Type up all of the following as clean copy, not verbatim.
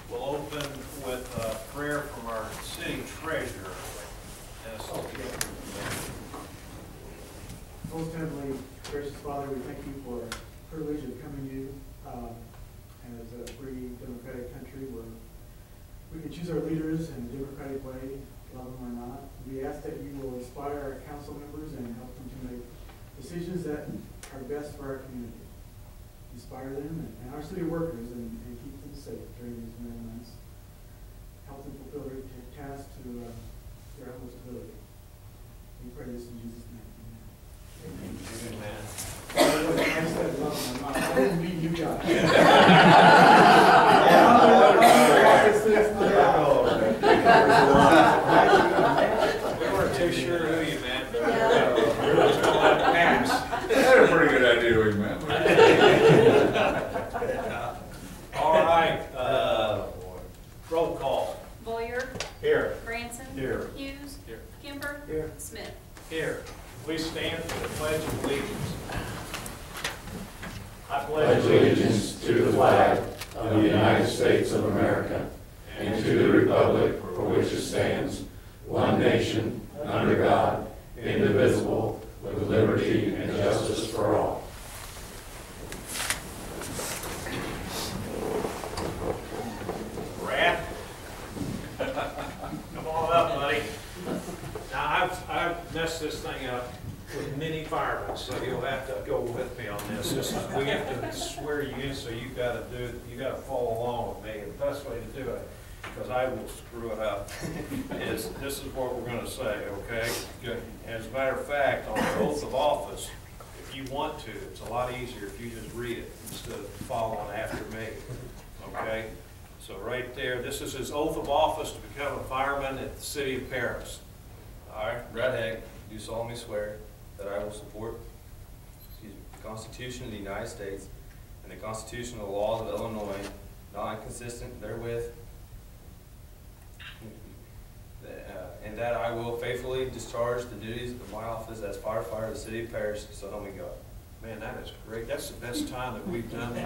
We'll open with a prayer from our city treasurer. Most heavenly, gracious Father, we thank you for the privilege of coming to you as a free democratic country where we can choose our leaders in a democratic way, love them or not. We ask that you will inspire our council members and help them to make decisions that are best for our community. Inspire them and our city workers and keep them safe during these winter months. Help them fulfill their task to their utmost ability. We pray this in Jesus' name. Amen. I said love them or not. I didn't mean you guys. We weren't too sure who you meant, but we're just going to let it pass. That's a pretty good idea, we meant. All right. Roll call. Boyer. Here. Branson. Here. Hughes. Here. Kemper. Here. Smith. Here. Please stand for the Pledge of Allegiance. I pledge allegiance to the flag of the United States of America and to the republic for which it stands, one nation, under God, indivisible, with liberty and justice for all. Brad, come on up, buddy. Now, I've messed this thing up with many firemen, so you'll have to go with me on this. We have to swear you in, so you gotta follow along with me. And the best way to do it, because I will screw it up, is this is what we're gonna say, okay? Good. As a matter of fact, on the oath of office, if you want to, it's a lot easier if you just read it instead of following after me, okay? So right there, this is his oath of office to become a fireman at the city of Paris. I, Brad Haig, do solemnly swear that I will support the Constitution of the United States and the Constitution and the laws of Illinois, not inconsistent therewith, and that I will faithfully discharge the duties of my office as firefighter of the city of Paris, so help me God. Man, that is great. That's the best time that we've done that.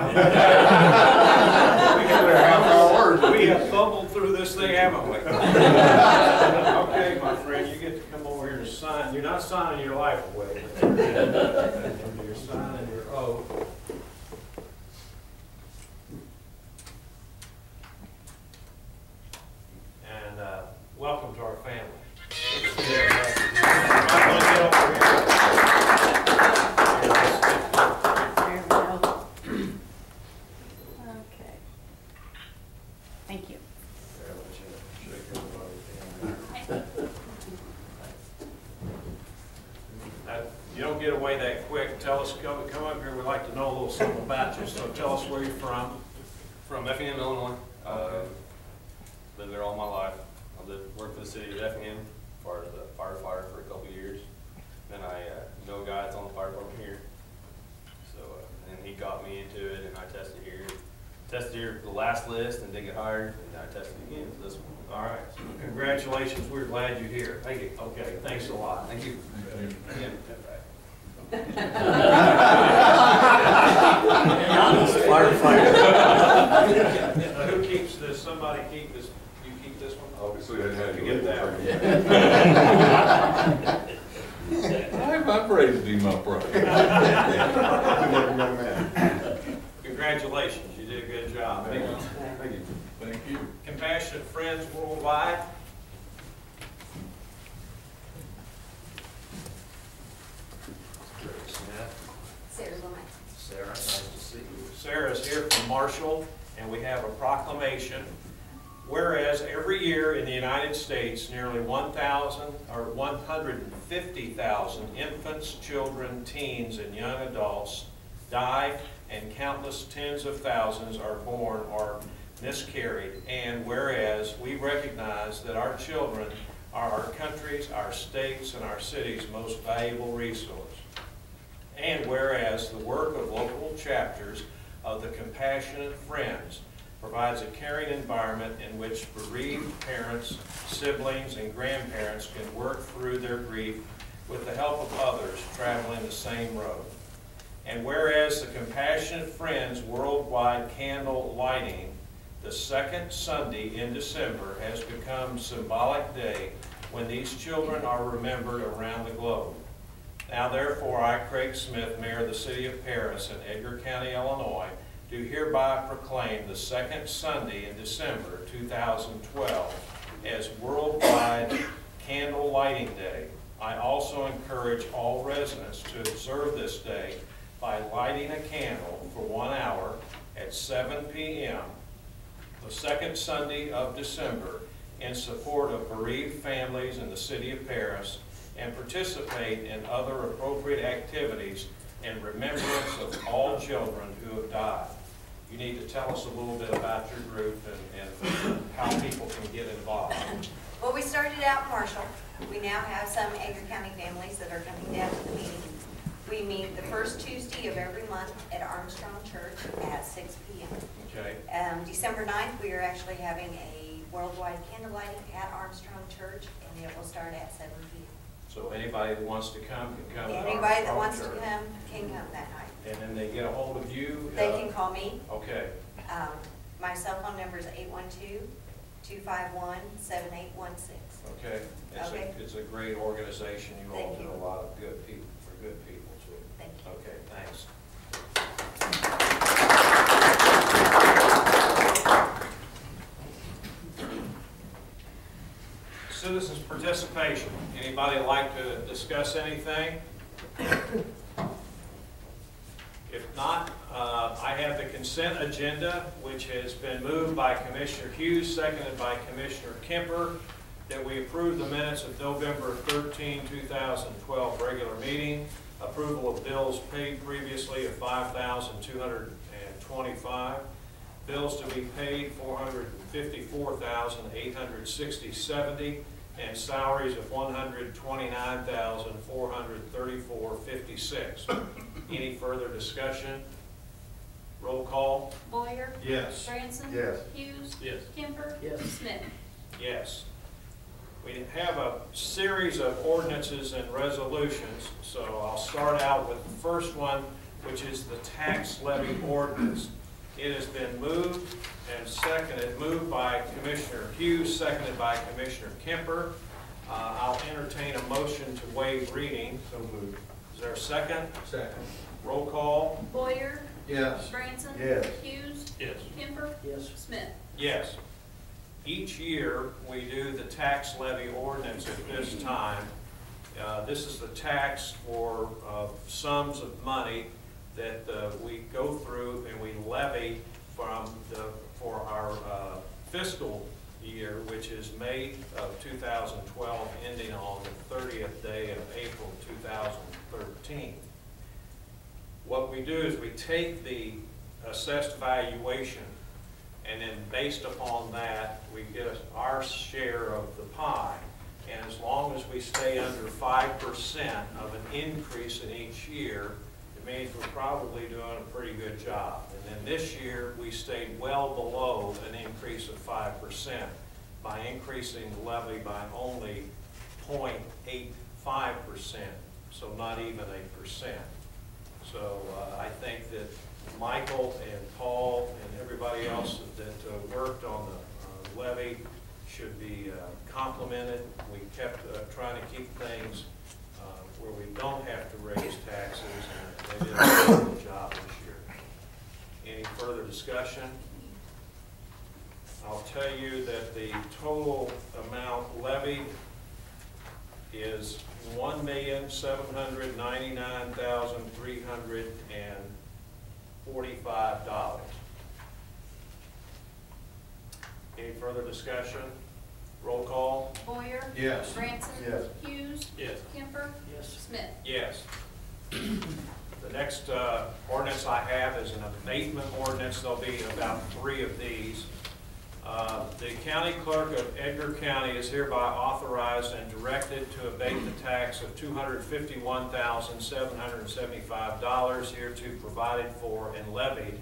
We have fumbled through this thing, haven't we? Okay, my friend, you get to come over here and sign. You're not signing your life away, but you're signing your oath. And welcome to our family. Okay. Thank you. You don't get away that quick. Tell us, come up here. We'd like to know a little something about you. So tell us where you're from. From Effingham, Illinois. Lived there all my life. I worked for the city of Effingham as a firefighter for a couple of years. Then I know a guy that's on the fire department here. So, and he got me into it, and I tested here. Tested here for the last list and didn't get hired, and I tested again for this one. All right. So congratulations. We're glad you're here. Thank you. Okay. Thanks a lot. Thank you. Again. Who keeps this? Somebody keep this. You keep this one? Obviously, I had to get that one. I've raised him upright. Congratulations. You did a good job. Thank you. Thank you. Thank you. Compassionate Friends Worldwide. Sarah, nice to see you. Sarah's here from Marshall, and we have a proclamation. Whereas every year in the United States, nearly 150,000 infants, children, teens, and young adults die, and countless tens of thousands are born or miscarried. And whereas we recognize that our children are our country's, our state's, and our city's most valuable resource. And whereas the work of local chapters of the Compassionate Friends provides a caring environment in which bereaved parents, siblings, and grandparents can work through their grief with the help of others traveling the same road. And whereas the Compassionate Friends Worldwide Candle Lighting The second Sunday in December has become a symbolic day when these children are remembered around the globe. Now therefore, I, Craig Smith, Mayor of the City of Paris in Edgar County, Illinois, do hereby proclaim the second Sunday in December 2012 as Worldwide Candle Lighting Day. I also encourage all residents to observe this day by lighting a candle for 1 hour at 7 p.m. the second Sunday of December in support of bereaved families in the City of Paris, and participate in other appropriate activities in remembrance of all children who have died. You need to tell us a little bit about your group and how people can get involved. Well, we started out in Marshall. We now have some Edgar County families that are coming down to the meeting. We meet the first Tuesday of every month at Armstrong Church at 6 p.m. Okay? December 9th, we are actually having a worldwide candle lighting at Armstrong Church, and it will start at 7 p.m. So anybody that wants to come can come. to Anybody that Armstrong wants to Church. come can come that night. And then they get a hold of you? They can call me. Okay. My cell phone number is 812-251-7816. Okay. Okay. It's a great organization. You all Thank do you. a lot of good people, for good people too. Thank you. Okay, thanks. Citizens participation. Anybody like to discuss anything? If not, I have the consent agenda, which has been moved by Commissioner Hughes, seconded by Commissioner Kemper, that we approve the minutes of November 13, 2012 regular meeting, approval of bills paid previously of $5,225, bills to be paid $454,860.70, and salaries of $129,434.56. Any further discussion? Roll call. Boyer? Yes. Branson? Yes. Hughes? Yes. Kemper? Yes. Smith? Yes. We have a series of ordinances and resolutions, so I'll start out with the first one, which is the tax levy ordinance. It has been moved and seconded, moved by Commissioner Hughes, seconded by Commissioner Kemper. I'll entertain a motion to waive reading. So moved. Is there a second? Second. Roll call. Boyer? Yes. Branson? Yes. Hughes? Yes. Kemper? Yes. Smith? Yes. Each year, we do the tax levy ordinance at this time. This is the tax for sums of money that we go through and we levy for our fiscal year, which is May of 2012, ending on the 30th day of April 2013. What we do is we take the assessed valuation, and then based upon that, we get our share of the pie. And as long as we stay under 5% of an increase in each year, it means we're probably doing a pretty good job. And then this year, we stayed well below an increase of 5% by increasing the levy by only 0.85%, so not even 1%. So I think that Michael and Paul and everybody else that worked on the levy should be complimented. We kept trying to keep things where we don't have to raise taxes, and they did a good job this year. Any further discussion? I'll tell you that the total amount levied is $1,799,345. Any further discussion? Roll call. Boyer? Yes. Branson? Yes. Hughes? Yes. Kemper? Yes. Smith? Yes. The next ordinance I have is an abatement ordinance. There'll be about 3 of these. The county clerk of Edgar County is hereby authorized and directed to abate the tax of $251,775 hereto provided for and levied,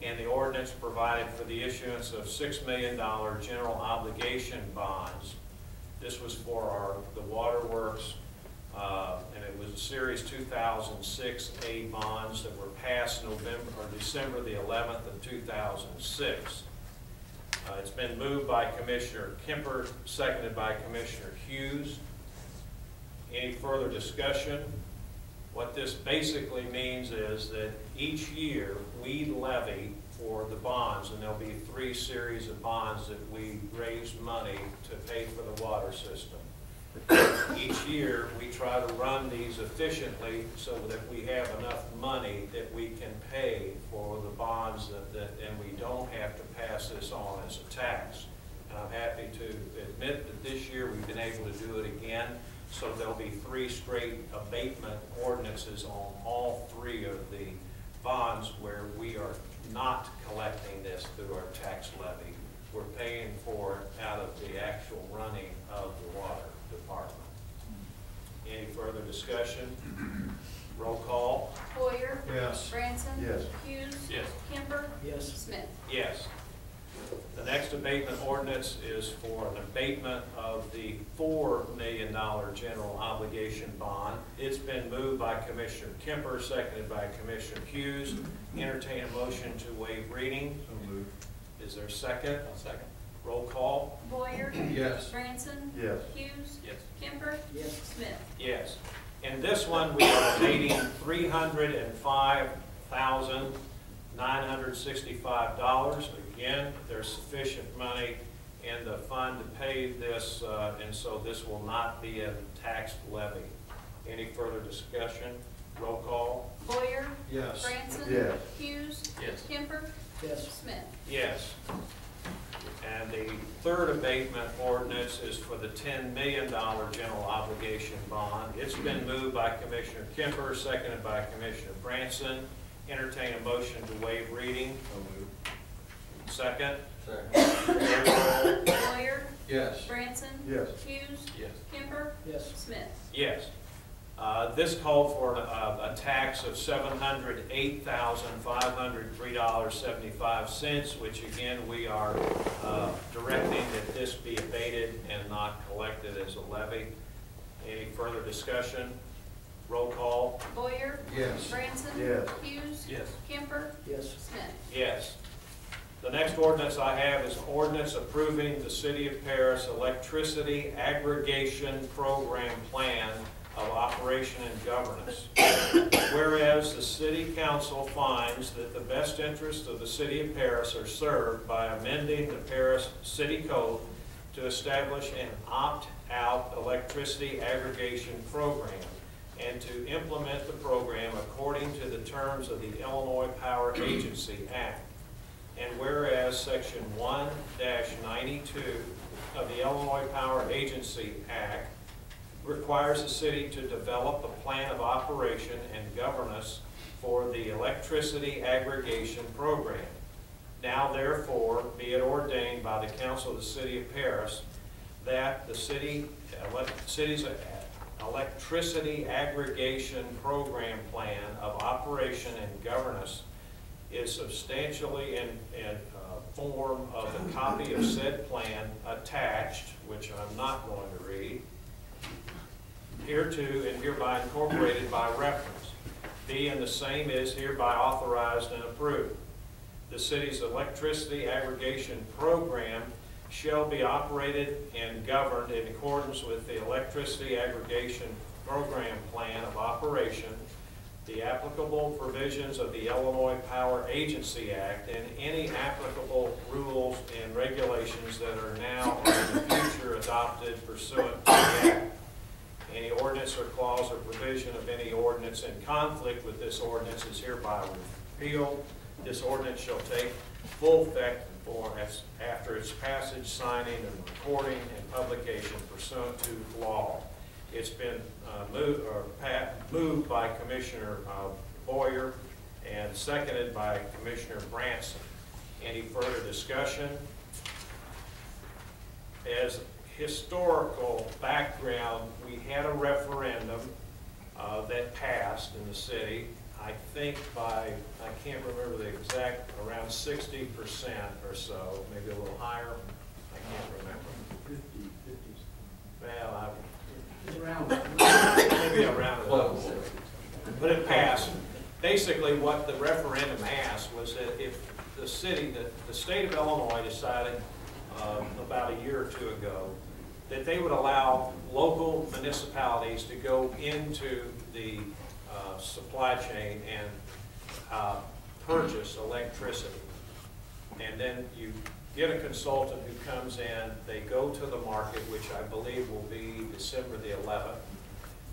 and the ordinance provided for the issuance of $6 million general obligation bonds. This was for the waterworks, and it was a Series 2006A bonds that were passed December the 11th of 2006. It's been moved by Commissioner Kemper, seconded by Commissioner Hughes. Any further discussion? What this basically means is that each year we levy for the bonds, and there'll be 3 series of bonds that we raise money to pay for the water system. Each year, we try to run these efficiently so that we have enough money that we can pay for the bonds and we don't have to pass this on as a tax. And I'm happy to admit that this year we've been able to do it again. So there'll be 3 straight abatement ordinances on all 3 of the bonds where we are not collecting this through our tax levy. We're paying for it out of the actual running of the water department. Any further discussion? Roll call. Boyer. Yes. Branson. Yes. Hughes. Yes. Kemper. Yes. Smith. Yes. The next abatement ordinance is for an abatement of the $4 million general obligation bond. It's been moved by Commissioner Kemper, seconded by Commissioner Hughes. Entertain a motion to waive reading. So moved. Is there a second? I'll second. Roll call. Boyer. Yes. Branson. Yes. Hughes. Yes. Kemper. Yes. Smith. Yes. In this one, we are abating $305,965. Again, there's sufficient money in the fund to pay this, and so this will not be a tax levy. Any further discussion? Roll call. Boyer. Yes. Branson. Yes. Hughes. Yes. Kemper. Yes. Smith. Yes. And the third abatement ordinance is for the $10 million general obligation bond. It's been moved by Commissioner Kemper, seconded by Commissioner Branson. Entertain a motion to waive reading. So moved. Second. Second. Boyer. Yes. Branson. Yes. Hughes. Yes. Kemper. Yes. Smith. Yes. This called for a tax of $708,503.75, which again, we are directing that this be abated and not collected as a levy. Any further discussion? Roll call. Boyer. Yes. Branson. Yes. Hughes. Yes. Kemper. Yes. Smith. Yes. The next ordinance I have is ordinance approving the City of Paris Electricity Aggregation Program Plan of Operation and Governance. Whereas the City Council finds that the best interests of the City of Paris are served by amending the Paris City Code to establish an opt-out electricity aggregation program and to implement the program according to the terms of the Illinois Power Agency Act. And whereas Section 1-92 of the Illinois Power Agency Act requires the city to develop a plan of operation and governance for the electricity aggregation program. Now therefore, be it ordained by the Council of the City of Paris that the city's electricity aggregation program plan of operation and governance is substantially in form of a copy of said plan attached, which I'm not going to read, hereto and hereby incorporated by reference. B, and the same is hereby authorized and approved. The city's electricity aggregation program shall be operated and governed in accordance with the electricity aggregation program plan of operation, the applicable provisions of the Illinois Power Agency Act, and any applicable rules and regulations that are now or in the future adopted pursuant to the Act. Any ordinance or clause or provision of any ordinance in conflict with this ordinance is hereby repealed. This ordinance shall take full effect after its passage, signing, and recording and publication pursuant to law. It's been moved by Commissioner Boyer and seconded by Commissioner Branson. Any further discussion? As historical background, we had a referendum that passed in the city, I think by, I can't remember the exact, around 60% or so, maybe a little higher, I can't remember. 50. Well, maybe around it. But it passed. Basically, what the referendum asked was that if the city, the state of Illinois decided about a year or two ago, that they would allow local municipalities to go into the supply chain and purchase electricity. And then you get a consultant who comes in, they go to the market, which I believe will be December the 11th,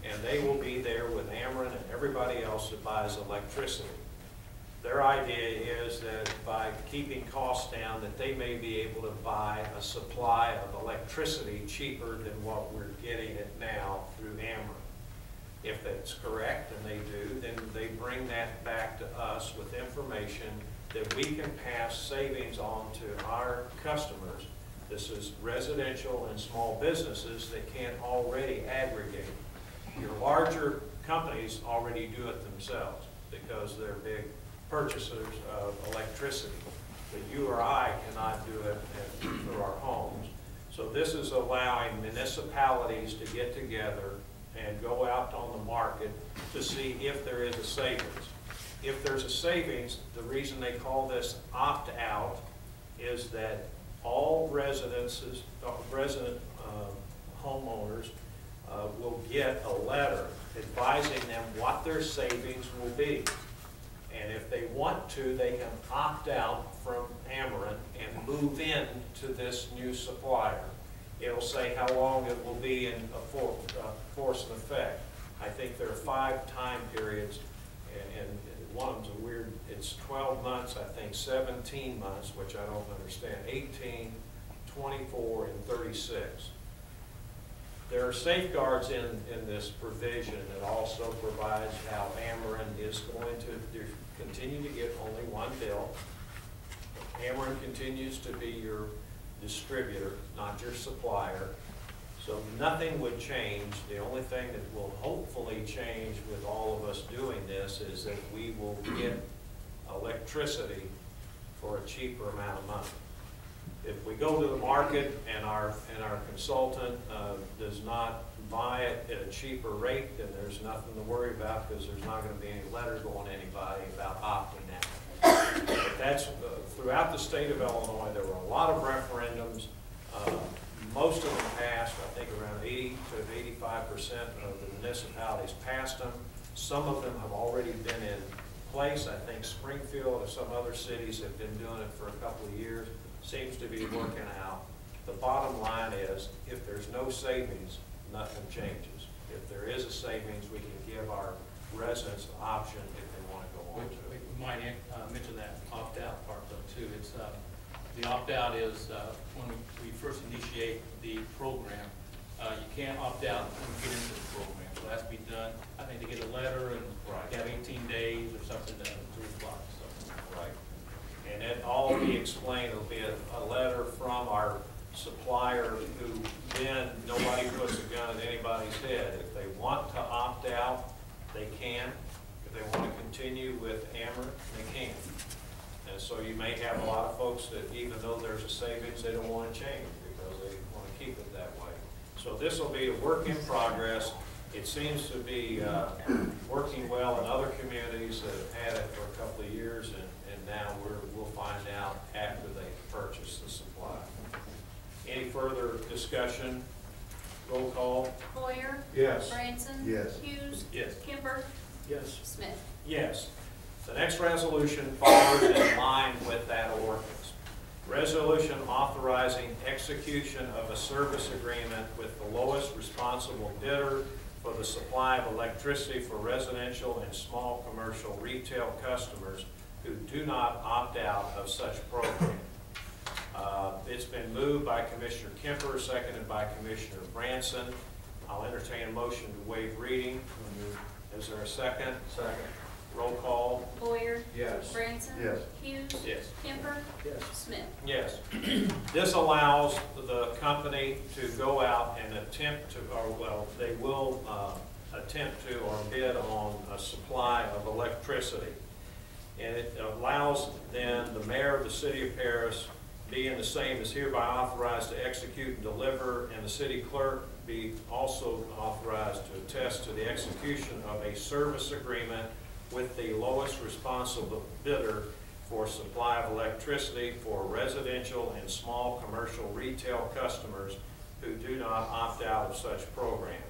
and they will be there with Ameren and everybody else that buys electricity. Their idea is that by keeping costs down, that they may be able to buy a supply of electricity cheaper than what we're getting it now through Ameren. If that's correct, and they do, then they bring that back to us with information that we can pass savings on to our customers. This is residential and small businesses that can't already aggregate. Your larger companies already do it themselves because they're big purchasers of electricity. But you or I cannot do it through our homes. So this is allowing municipalities to get together and go out on the market to see if there is a savings. If there's a savings, the reason they call this opt-out is that all resident homeowners will get a letter advising them what their savings will be. And if they want to, they can opt out from Ameren and move in to this new supplier. It'll say how long it will be in force and effect. I think there are 5 time periods, and one of them's a weird, it's 12 months, I think 17 months, which I don't understand, 18, 24, and 36. There are safeguards in this provision that also provides how Ameren is going to continue to get only one bill. Ameren continues to be your distributor, not your supplier. So nothing would change. The only thing that will hopefully change with all of us doing this is that we will get electricity for a cheaper amount of money. If we go to the market and our consultant does not buy it at a cheaper rate, then there's nothing to worry about because there's not going to be any letter going to anybody about opting out. But that's throughout the state of Illinois. There were a lot of referendums. Most of them passed. I think around 80 to 85% of the municipalities passed them. Some of them have already been in place. I think Springfield or some other cities have been doing it for a couple of years. Seems to be working out. The bottom line is, if there's no savings, nothing changes. If there is a savings, we can give our residents an option if they want to go on to it. We might mention that opt-out part though too. It's the opt-out is when we first initiate the program. You can't opt out when you get into the program. So it has to be done. I think to get a letter and you have 18 days or something to reply. So. Right. And it all will be explained. It'll be a letter from our supplier who then nobody puts a gun in anybody's head. If they want to opt out, they can. If they want to continue with Ameren, they can. And so you may have a lot of folks that even though there's a savings, they don't want to change because they want to keep it that way. So this will be a work in progress. It seems to be working well in other communities that have had it for a couple of years, and now we'll find out after they purchase the supply. Any further discussion? Roll call. Boyer? Yes. Branson? Yes. Hughes? Yes. Kemper? Yes. Smith? Yes. The next resolution follows in line with that ordinance. Resolution authorizing execution of a service agreement with the lowest responsible bidder for the supply of electricity for residential and small commercial retail customers who do not opt out of such program. It's been moved by Commissioner Kemper, seconded by Commissioner Branson. I'll entertain a motion to waive reading. Is there a second? Second. Roll call. Boyer? Yes. Branson? Yes. Hughes? Yes. Kemper? Yes. Smith? Yes. This allows the company to go out and attempt to, or well, they will attempt to or bid on a supply of electricity. And it allows then the mayor of the city of Paris, being the same, is hereby authorized to execute and deliver, and the city clerk be also authorized to attest to the execution of a service agreement with the lowest responsible bidder for supply of electricity for residential and small commercial retail customers who do not opt out of such program.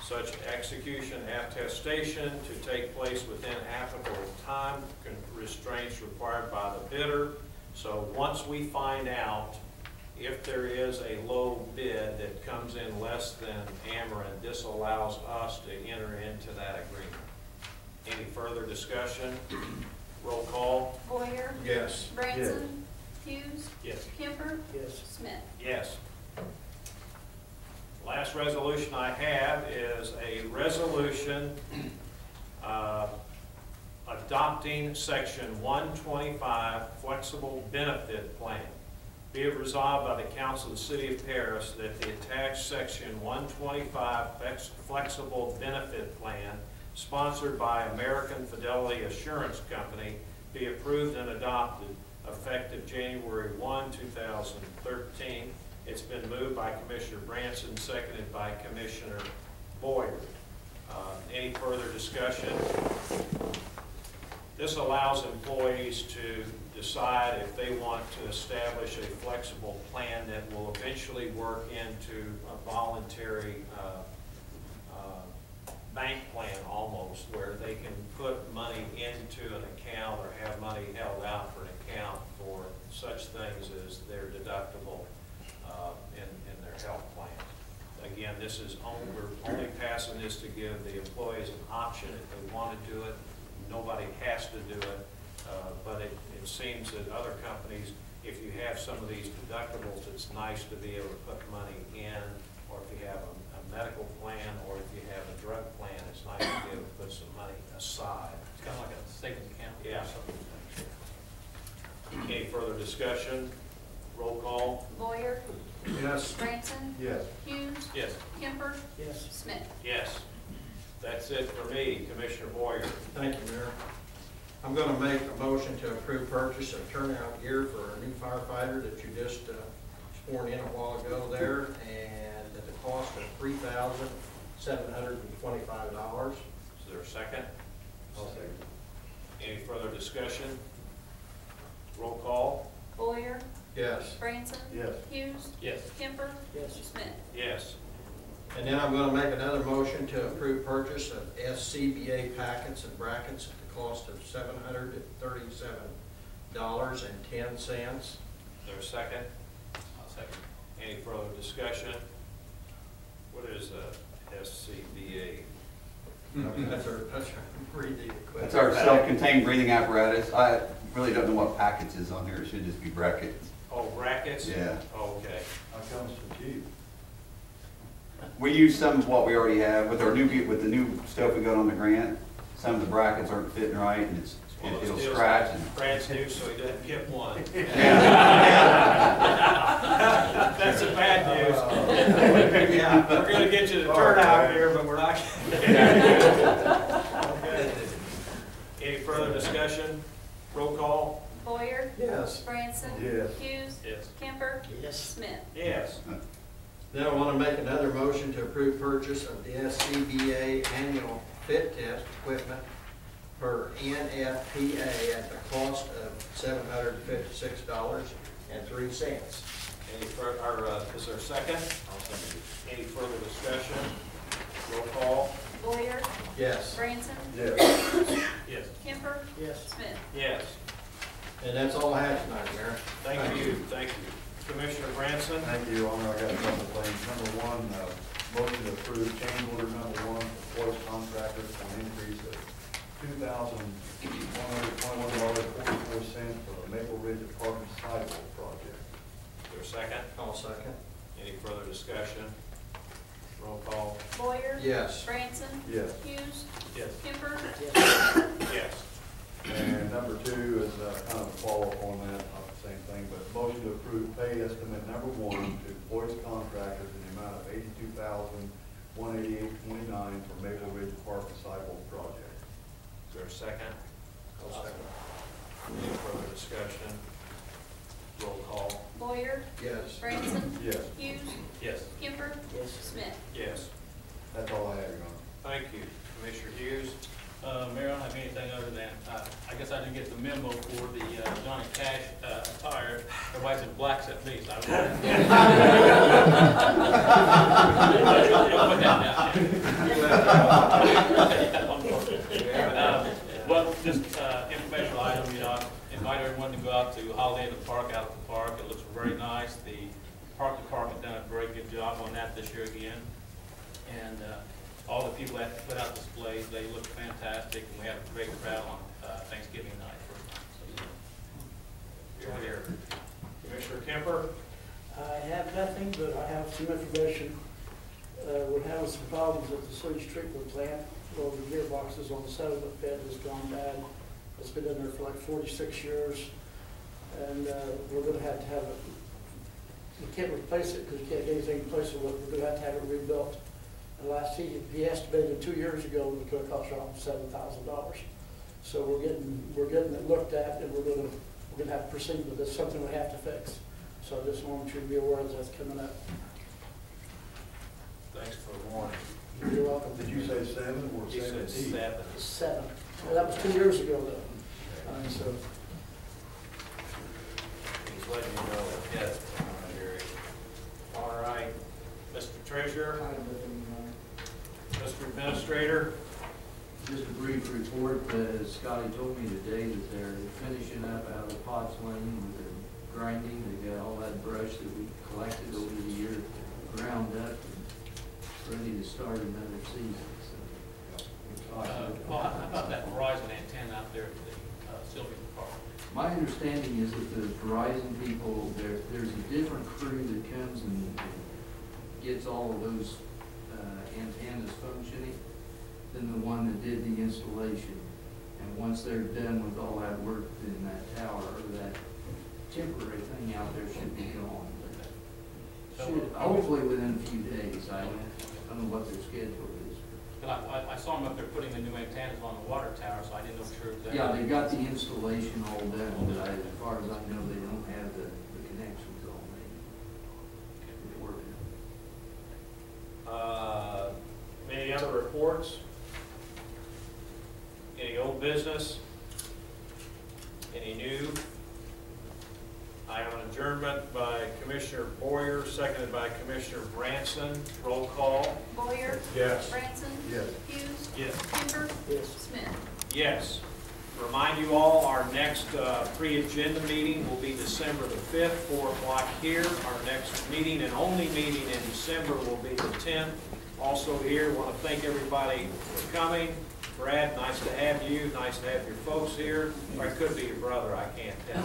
Such execution attestation to take place within applicable time restraints required by the bidder. So once we find out if there is a low bid that comes in less than Ameren, this allows us to enter into that agreement. Any further discussion? Roll call. Boyer, Yes. Branson, Hughes, Yes. Kemper, Yes. Smith. Yes. Last resolution I have is a resolution adopting Section 125 Flexible Benefit Plan. Be it resolved by the Council of the City of Paris that the attached Section 125 Flexible Benefit Plan, sponsored by American Fidelity Assurance Company, be approved and adopted effective January 1, 2013. It's been moved by Commissioner Branson, seconded by Commissioner Boyer. Any further discussion? This allows employees to decide if they want to establish a flexible plan that will eventually work into a voluntary bank plan almost, where they can put money into an account or have money held out for an account for such things as their deductible in their health plan. Again, this is we're only passing this to give the employees an option if they want to do it. Nobody has to do it, but it seems that other companies, if you have some of these deductibles, it's nice to be able to put money in, or if you have a medical plan, or if you have a drug plan, it's nice to be able to put some money aside. It's kind of like a savings account. Yeah. Any further discussion? Roll call. Boyer, Yes. Branson, Yes. Hughes, Yes. Kemper, Yes. Smith. Yes. That's it for me, Commissioner Boyer. Thank you, Mayor. I'm going to make a motion to approve purchase of turnout gear for a new firefighter that you just sworn in a while ago there, and at the cost of $3,725. Is there a second? I'll second. Any further discussion? Roll call. Boyer, Yes. Branson, Yes. Hughes, Yes. Kemper, Yes. Smith. Yes. And then I'm going to make another motion to approve purchase of SCBA packets and brackets at the cost of $737.10. Is there a second? I'll second. Any further discussion? What is SCBA? That's our breathing equipment. That's our self-contained breathing apparatus. I really don't know what packets is on here. It should just be brackets. Oh, brackets? Yeah. Okay. How comes so cheap? We use some of what we already have with our with the new stuff we got on the grant. Some of the brackets aren't fitting right, and it'll scratch. And, Brad's new, so he doesn't get one. yeah. That's the bad news. Yeah, we're gonna get you to turn out here, but we're not. Okay. Any further discussion? Roll call? Boyer, Yes. Branson, Yes. Hughes, Yes. Kemper, Yes. Smith. Yes. Then I want to make another motion to approve purchase of the SCBA annual fit test equipment per NFPA at the cost of $756.03. Any further, is there a second? I'll second it. Any further discussion? Roll call? Boyer, Yes. Branson, Yes. Yes. Kemper, Yes. Smith. Yes. And that's all I have tonight, Mayor. Thank you, thank you. Commissioner Branson? Thank you, Your Honor. I got a couple of things. Number one, motion to approve change order number one for voice contractors for an increase of $2,121.44 for the Maple Ridge Apartment Sidewalk project. Is there a second? I'll second. Any further discussion? Roll call? Boyer, Yes. Branson, Yes. Hughes, Yes. Kemper, Yes. And number two is kind of a follow-up on that, not the same thing, but motion to approve pay estimate number one to voice contractors in the amount of $82,188.29 for Maple Ridge Apartment Sidewalk project. Is there a second? I'll second. Any further discussion? Roll call? Boyer, Yes. Branson, Yes, Hughes, Yes. Kemper, Yes. Smith. Yes. that's all I have, Your Honor. Thank you. Commissioner Hughes? Mayor, I don't have anything other than, I guess I didn't get the memo for the Johnny Cash attire. Everybody's in black except me, so I don't put that down. Well, just informational item, you know, I invite everyone to go out to Holiday in the Park, out at the park. It looks very nice. The park department done a very good job on that this year again. And all the people that put out displays, they look fantastic, and we had a great crowd on Thanksgiving night. You're here. Commissioner Kemper? I have nothing, but I have some information. We're having some problems at the sewage treatment plant. Well, the gearboxes on the sediment bed has gone bad. It's been in there for like 46 years. And we're going to have it. We can't replace it because we can't get anything to replace it with. We're going to have it rebuilt. And last he estimated 2 years ago it could have cost around $7,000. So we're getting it looked at, and we're going to have to proceed with this. Something we have to fix. So I just want you to be aware that that's coming up. Thanks for the warning. You're welcome. Did you say 7 or He said 17? 7. 7. Well, that was 2 years ago, though. So He's letting you know ahead. All right, Mr. Treasurer, I have nothing, Mr. Administrator, Just a brief report, Scotty told me today that they're finishing up out of the Potts Lane with their grinding. They got all that brush that we collected over the year ground up and ready to start another season, so. Well, how about that Verizon antenna out there at the Sylvia Park? My understanding is that the Verizon people, there's a different crew that comes and gets all of those antennas functioning than the one that did the installation. And once they're done with all that work, then that tower, or that temporary thing out there should be gone. Should, hopefully within a few days. I don't know what their schedule is. And I saw them up there putting the new antennas on the water tower, so I didn't know for sure exactly. Yeah, they got the installation all done, but as far as I know, they don't have the connections all made. It's working. any other reports? Any old business? Any new? I have an adjournment by Commissioner Boyer, seconded by Commissioner Branson. Roll call. Boyer? Yes. Branson? Yes. Hughes? Yes. Kemper? Yes. Smith? Yes. Remind you all, our next pre-agenda meeting will be December the 5th, 4 o'clock here. Our next meeting and only meeting in December will be the 10th. Also here, want to thank everybody for coming. Brad, nice to have you. Nice to have your folks here. Or it could be your brother, I can't tell.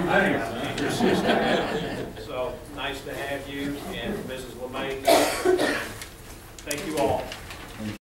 And your sister. So nice to have you. And Mrs. LeMay,